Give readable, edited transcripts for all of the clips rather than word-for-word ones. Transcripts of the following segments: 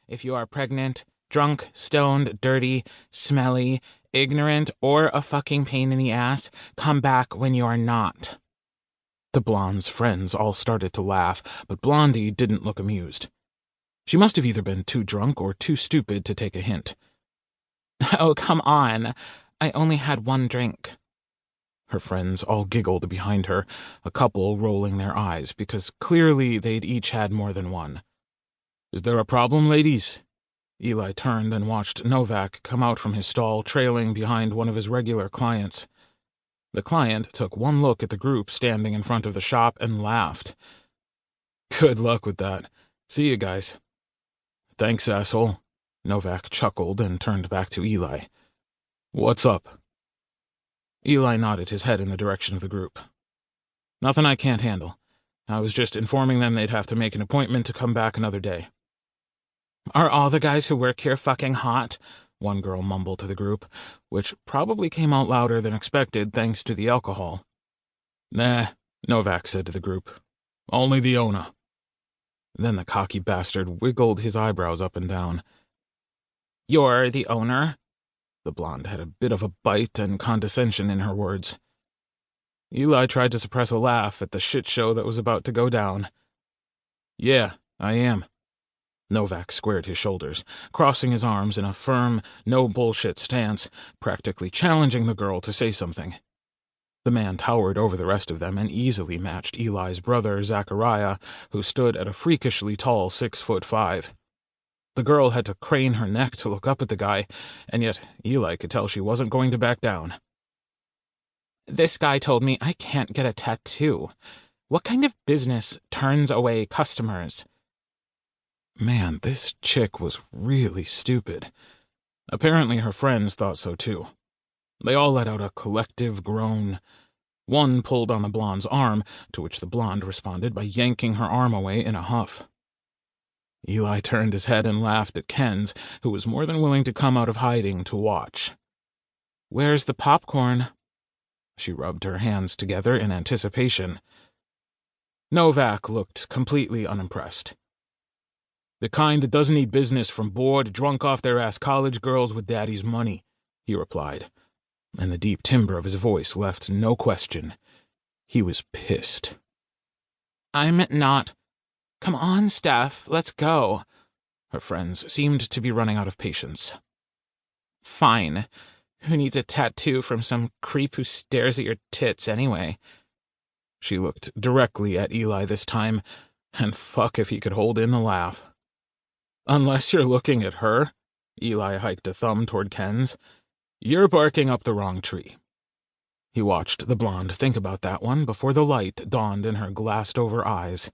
If you are pregnant, drunk, stoned, dirty, smelly, ignorant, or a fucking pain in the ass, come back when you are not." The blonde's friends all started to laugh, but Blondie didn't look amused. She must have either been too drunk or too stupid to take a hint. "Oh, come on. I only had one drink." Her friends all giggled behind her, a couple rolling their eyes, because clearly they'd each had more than one. "Is there a problem, ladies?" Eli turned and watched Novak come out from his stall, trailing behind one of his regular clients. The client took one look at the group standing in front of the shop and laughed. "Good luck with that. See you guys." "Thanks, asshole." Novak chuckled and turned back to Eli. "What's up?" Eli nodded his head in the direction of the group. "Nothing I can't handle. I was just informing them they'd have to make an appointment to come back another day." "Are all the guys who work here fucking hot?" one girl mumbled to the group, which probably came out louder than expected thanks to the alcohol. "Nah," Novak said to the group. "Only the owner." Then the cocky bastard wiggled his eyebrows up and down. "You're the owner?" The blonde had a bit of a bite and condescension in her words. Eli tried to suppress a laugh at the shit show that was about to go down. "Yeah, I am." Novak squared his shoulders, crossing his arms in a firm, no-bullshit stance, practically challenging the girl to say something. The man towered over the rest of them and easily matched Eli's brother, Zachariah, who stood at a freakishly tall 6'5". The girl had to crane her neck to look up at the guy, and yet Eli could tell she wasn't going to back down. "This guy told me I can't get a tattoo. What kind of business turns away customers?" Man, this chick was really stupid. Apparently her friends thought so too. They all let out a collective groan. One pulled on the blonde's arm, to which the blonde responded by yanking her arm away in a huff. Eli turned his head and laughed at Ken's, who was more than willing to come out of hiding to watch. "Where's the popcorn?" She rubbed her hands together in anticipation. Novak looked completely unimpressed. "The kind that doesn't need business from bored, drunk-off-their-ass college girls with daddy's money," he replied, and the deep timbre of his voice left no question. He was pissed. "I'm not. Come on, Steph, let's go." Her friends seemed to be running out of patience. "Fine. Who needs a tattoo from some creep who stares at your tits anyway?" She looked directly at Eli this time, and fuck if he could hold in the laugh. "Unless you're looking at her," Eli hiked a thumb toward Ken's, "you're barking up the wrong tree." He watched the blonde think about that one before the light dawned in her glassed-over eyes.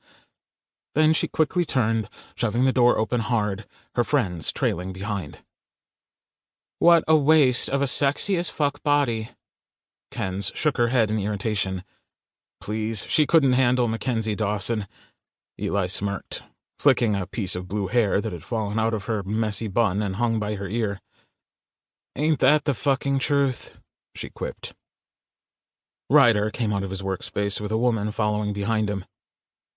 Then she quickly turned, shoving the door open hard, her friends trailing behind. "What a waste of a sexy-as-fuck body." Ken's shook her head in irritation. Please, she couldn't handle Mackenzie Dawson. Eli smirked, flicking a piece of blue hair that had fallen out of her messy bun and hung by her ear. "Ain't that the fucking truth?" she quipped. Ryder came out of his workspace with a woman following behind him.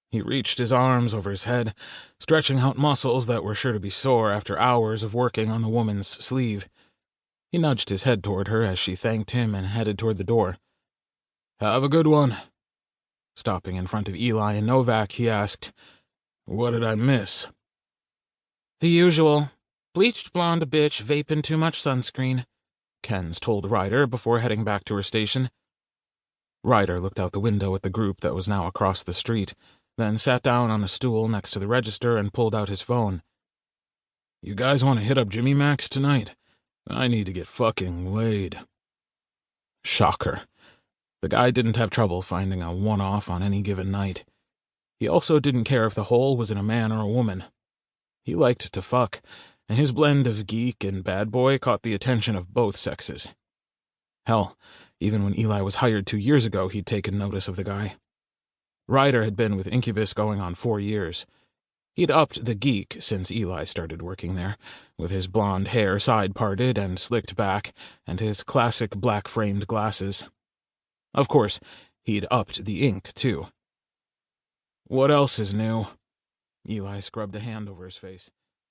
He reached his arms over his head, stretching out muscles that were sure to be sore after hours of working on the woman's sleeve. He nudged his head toward her as she thanked him and headed toward the door. "Have a good one." Stopping in front of Eli and Novak, he asked, "What did I miss?" "The usual. Bleached blonde bitch vaping too much sunscreen," Ken's told Ryder before heading back to her station. Ryder looked out the window at the group that was now across the street, then sat down on a stool next to the register and pulled out his phone. "You guys want to hit up Jimmy Mac's tonight? I need to get fucking laid." Shocker. The guy didn't have trouble finding a one-off on any given night. He also didn't care if the hole was in a man or a woman. He liked to fuck, and his blend of geek and bad boy caught the attention of both sexes. Hell, even when Eli was hired 2 years ago, he'd taken notice of the guy. Ryder had been with Incubus going on 4 years. He'd upped the geek since Eli started working there, with his blonde hair side-parted and slicked back, and his classic black-framed glasses. Of course, he'd upped the ink, too. "What else is new?" Eli scrubbed a hand over his face.